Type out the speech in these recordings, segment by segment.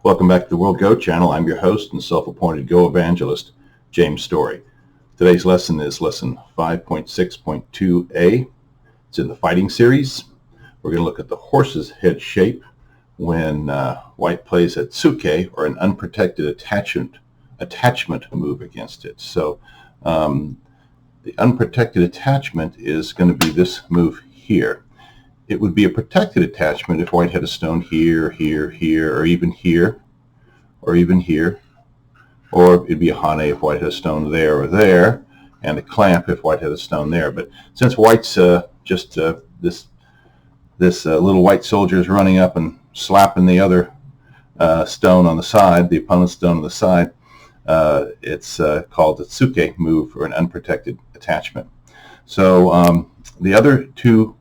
Welcome back to the World Go channel. I'm your host and self-appointed Go evangelist, James Story. Today's lesson is lesson 5.6.2a. It's in the fighting series. We're going to look at the horse's head shape when white plays a Tsuke, or an unprotected attachment move against it. So the unprotected attachment is going to be this move here. It would be a protected attachment if white had a stone here, here, here, or even here, or even here. Or it'd be a hane if white had a stone there or there, and a clamp if white had a stone there. But since white's this little white soldier is running up and slapping the other stone on the side, the opponent's stone on the side, it's called the Tsuke move, or an unprotected attachment. So the other two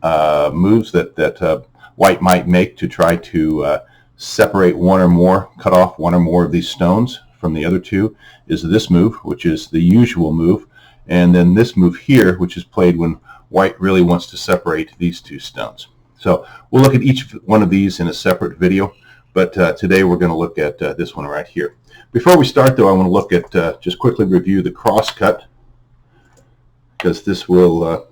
moves that white might make to try to separate one or more, cut off one or more of these stones from the other two, is this move, which is the usual move, and then this move here, which is played when white really wants to separate these two stones. So we'll look at each one of these in a separate video, but today we're going to look at this one right here. Before we start, though, I want to look at, just quickly review the cross cut, because this will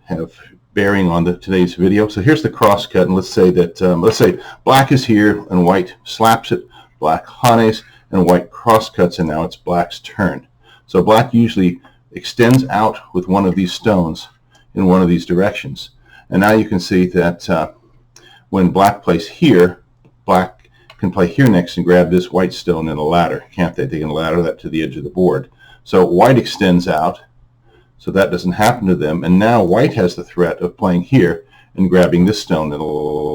have bearing on today's video. So here's the cross cut, and let's say that let's say black is here and white slaps it, black hanes, and white cross cuts, and now it's black's turn. So black usually extends out with one of these stones in one of these directions, and now you can see that when black plays here, black can play here next and grab this white stone in a ladder, can't they? They can ladder that to the edge of the board. So white extends out, so that doesn't happen to them, and now white has the threat of playing here and grabbing this stone in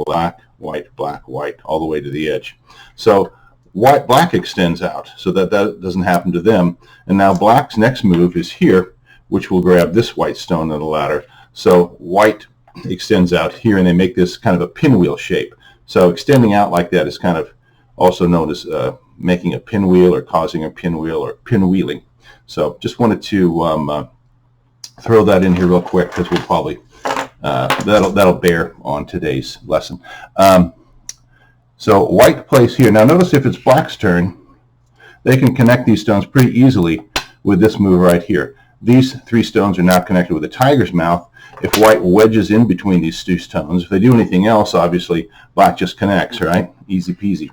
black, white, black, white, all the way to the edge. So black extends out, so that doesn't happen to them, and now black's next move is here, which will grab this white stone in the ladder. So white extends out here, and they make this kind of a pinwheel shape. So extending out like that is kind of also known as making a pinwheel, or causing a pinwheel, or pinwheeling. So just wanted to throw that in here real quick, because we'll probably that'll bear on today's lesson. So white plays here. Now notice if it's black's turn, they can connect these stones pretty easily with this move right here. These three stones are now connected with a tiger's mouth. If white wedges in between these two stones, if they do anything else, obviously black just connects, right? Easy peasy.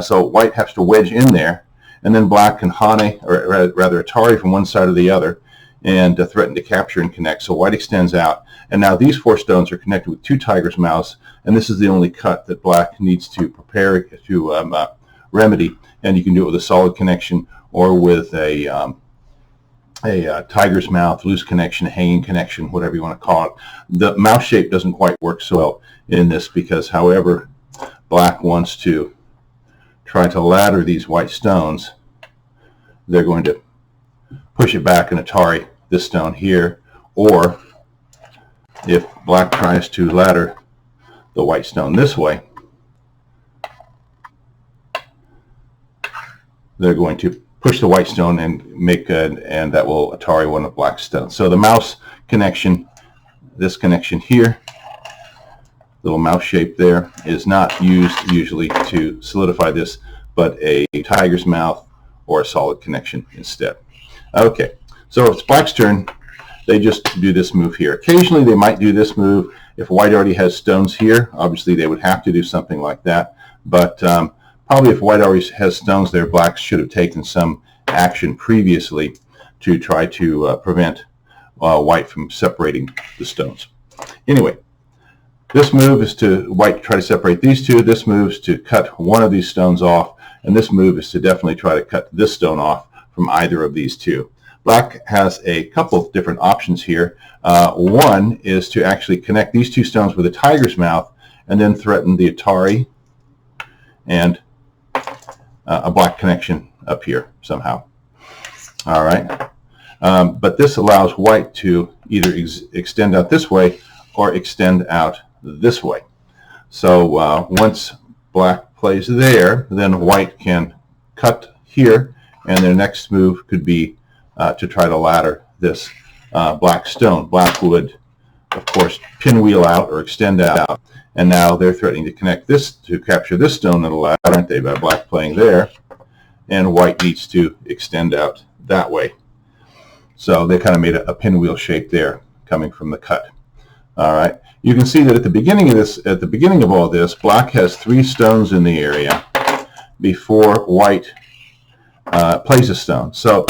So white has to wedge in there, and then black can hane, or rather atari, from one side or the other, and threaten to capture and connect. So white extends out, and now these four stones are connected with two tiger's mouths, and this is the only cut that black needs to prepare to remedy, and you can do it with a solid connection or with a tiger's mouth, loose connection, hanging connection, whatever you want to call it. The mouth shape doesn't quite work so well in this, because however black wants to try to ladder these white stones, they're going to push it back and atari this stone here, or if black tries to ladder the white stone this way, they're going to push the white stone and make and that will atari one of black's stones. So the mouse connection, this connection here, little mouse shape there, is not used usually to solidify this, but a tiger's mouth or a solid connection instead. Okay, so if it's black's turn, they just do this move here. Occasionally they might do this move if white already has stones here. Obviously they would have to do something like that, but probably if white already has stones there, black should have taken some action previously to try to prevent white from separating the stones. Anyway, this move is to white try to separate these two. This move is to cut one of these stones off, and this move is to definitely try to cut this stone off from either of these two. Black has a couple of different options here. One is to actually connect these two stones with a tiger's mouth and then threaten the atari and a black connection up here somehow. All right. But this allows white to either extend out this way or extend out this way. So once black plays there, then white can cut here, and their next move could be to try to ladder this black stone. Black would of course, pinwheel out or extend out. And now they're threatening to connect this, to capture this stone in the ladder, aren't they, by black playing there. And white needs to extend out that way. So they kind of made a pinwheel shape there coming from the cut. All right. You can see that at the beginning of this, at the beginning of all this, black has 3 stones in the area before white plays a stone. So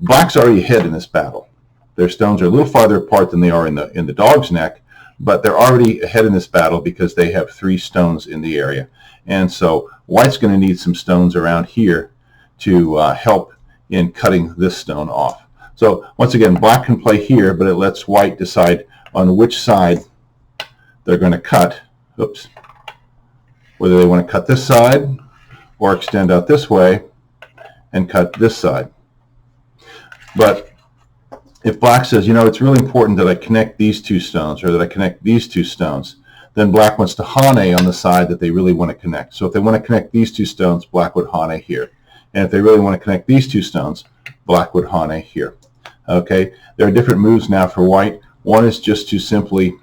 black's already ahead in this battle. Their stones are a little farther apart than they are in the dog's neck, but they're already ahead in this battle because they have 3 stones in the area. And so white's going to need some stones around here to help in cutting this stone off. So once again, black can play here, but it lets white decide on which side they're going to cut. Oops. Whether they want to cut this side or extend out this way and cut this side. But if black says, you know, it's really important that I connect these 2 stones, or that I connect these 2 stones, then black wants to hane on the side that they really want to connect. So if they want to connect these 2 stones, black would hane here. And if they really want to connect these 2 stones, black would hane here. Okay, there are different moves now for white. One is just to simply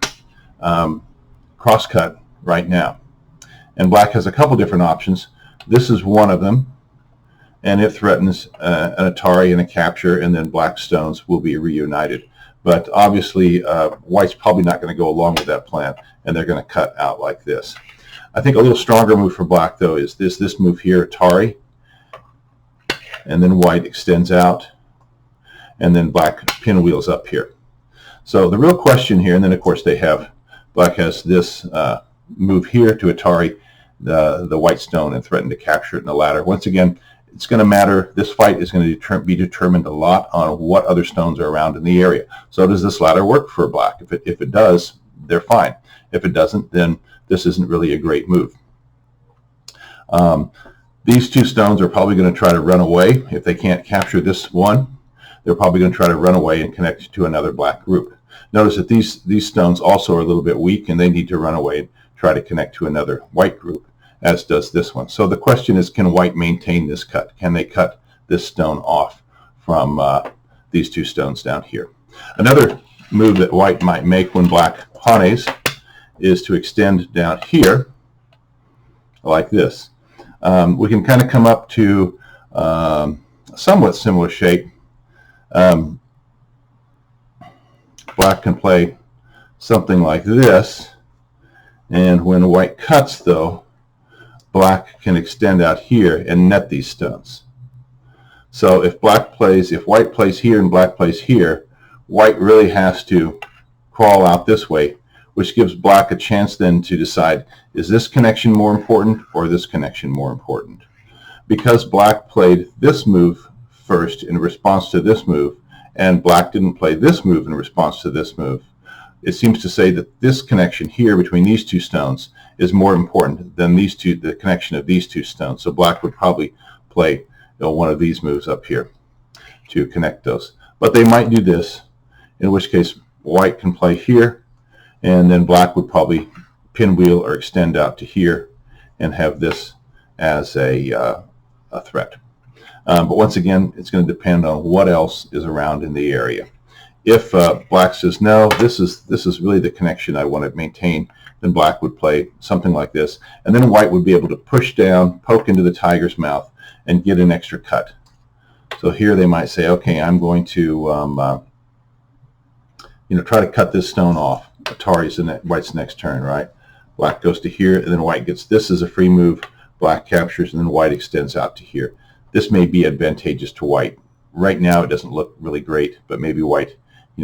cross-cut right now. And black has a couple different options. This is one of them, and it threatens an Atari and a capture, and then black stones will be reunited. But obviously, white's probably not going to go along with that plan, and they're going to cut out like this. I think a little stronger move for black, though, is this move here, Atari, and then white extends out, and then black pinwheels up here. So the real question here, and then of course black has this move here to Atari the white stone and threaten to capture it in the ladder. Once again, it's going to matter. This fight is going to be determined a lot on what other stones are around in the area. So does this ladder work for black? If it does, they're fine. If it doesn't, then this isn't really a great move. These 2 stones are probably going to try to run away. If they can't capture this one, they're probably going to try to run away and connect to another black group. Notice that these stones also are a little bit weak, and they need to run away and try to connect to another white group, as does this one. So the question is, can white maintain this cut? Can they cut this stone off from these 2 stones down here? Another move that white might make when black hanes is to extend down here like this. We can kind of come up to a somewhat similar shape. Black can play something like this, and when white cuts, though, black can extend out here and net these stones. So if white plays here and black plays here, white really has to crawl out this way, which gives black a chance then to decide, is this connection more important or this connection more important? Because black played this move first in response to this move, and black didn't play this move in response to this move, it seems to say that this connection here between these 2 stones is more important than the connection of these 2 stones. So black would probably play one of these moves up here to connect those. But they might do this, in which case white can play here, and then black would probably pinwheel or extend out to here and have this as a threat. But once again, it's going to depend on what else is around in the area. If black says, no, this is really the connection I want to maintain, then black would play something like this. And then white would be able to push down, poke into the tiger's mouth, and get an extra cut. So here they might say, okay, I'm going to try to cut this stone off. Atari's in white's next turn, right? Black goes to here, and then white gets this as a free move. Black captures, and then white extends out to here. This may be advantageous to white. Right now it doesn't look really great, but maybe white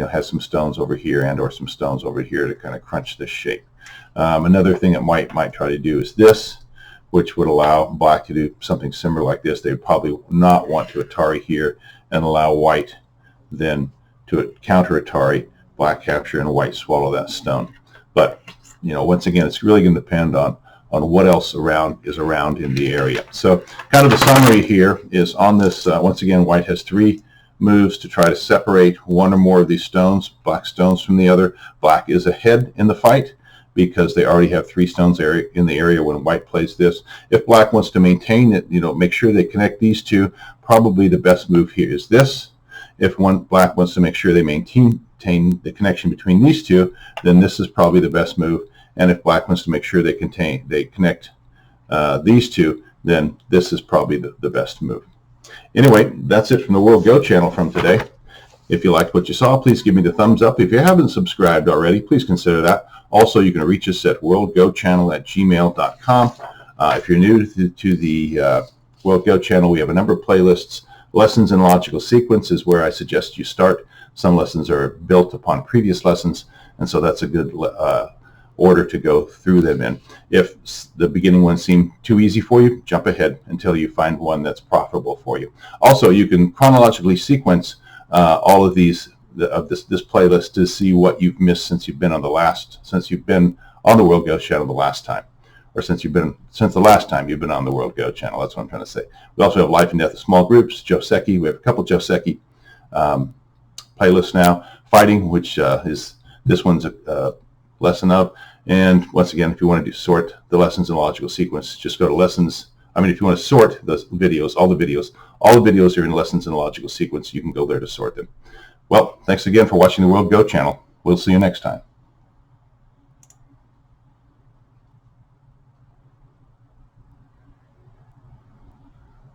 has some stones over here and or some stones over here to kind of crunch this shape. Another thing that white might try to do is this, which would allow black to do something similar like this. They would probably not want to Atari here and allow white then to counter Atari, black capture, and white swallow that stone. But once again, it's really going to depend on what else is around in the area. So kind of the summary here is on this, once again, white has 3 moves to try to separate one or more of these stones, black stones, from the other. Black is ahead in the fight because they already have 3 stones in the area when white plays this. If black wants to maintain it, make sure they connect these 2, probably the best move here is this. If black wants to make sure they maintain maintain the connection between these two, then this is probably the best move. And if black wants to make sure they connect these two, then this is probably the best move. Anyway, that's it from the World Go channel from today. If you liked what you saw, please give me the thumbs up. If you haven't subscribed already, please consider that. Also, you can reach us at worldgochannel@gmail.com. If you're new to the World Go channel, we have a number of playlists. Lessons in logical sequence is where I suggest you start. Some lessons are built upon previous lessons, and so that's a good order to go through them in. If the beginning ones seem too easy for you, jump ahead until you find one that's profitable for you. Also, you can chronologically sequence all of these this playlist to see what you've missed since you've been on the World Go channel the last time, or since the last time you've been on the World Go channel. That's what I'm trying to say. We also have Life and Death of Small Groups, Joseki. We have a couple Joseki playlists now. Fighting, which is this one's a lesson of. And once again, if you want to sort the lessons in logical sequence, just go to lessons. If you want to sort the videos, all the videos are in lessons in logical sequence. You can go there to sort them. Well, thanks again for watching the World Go channel. We'll see you next time.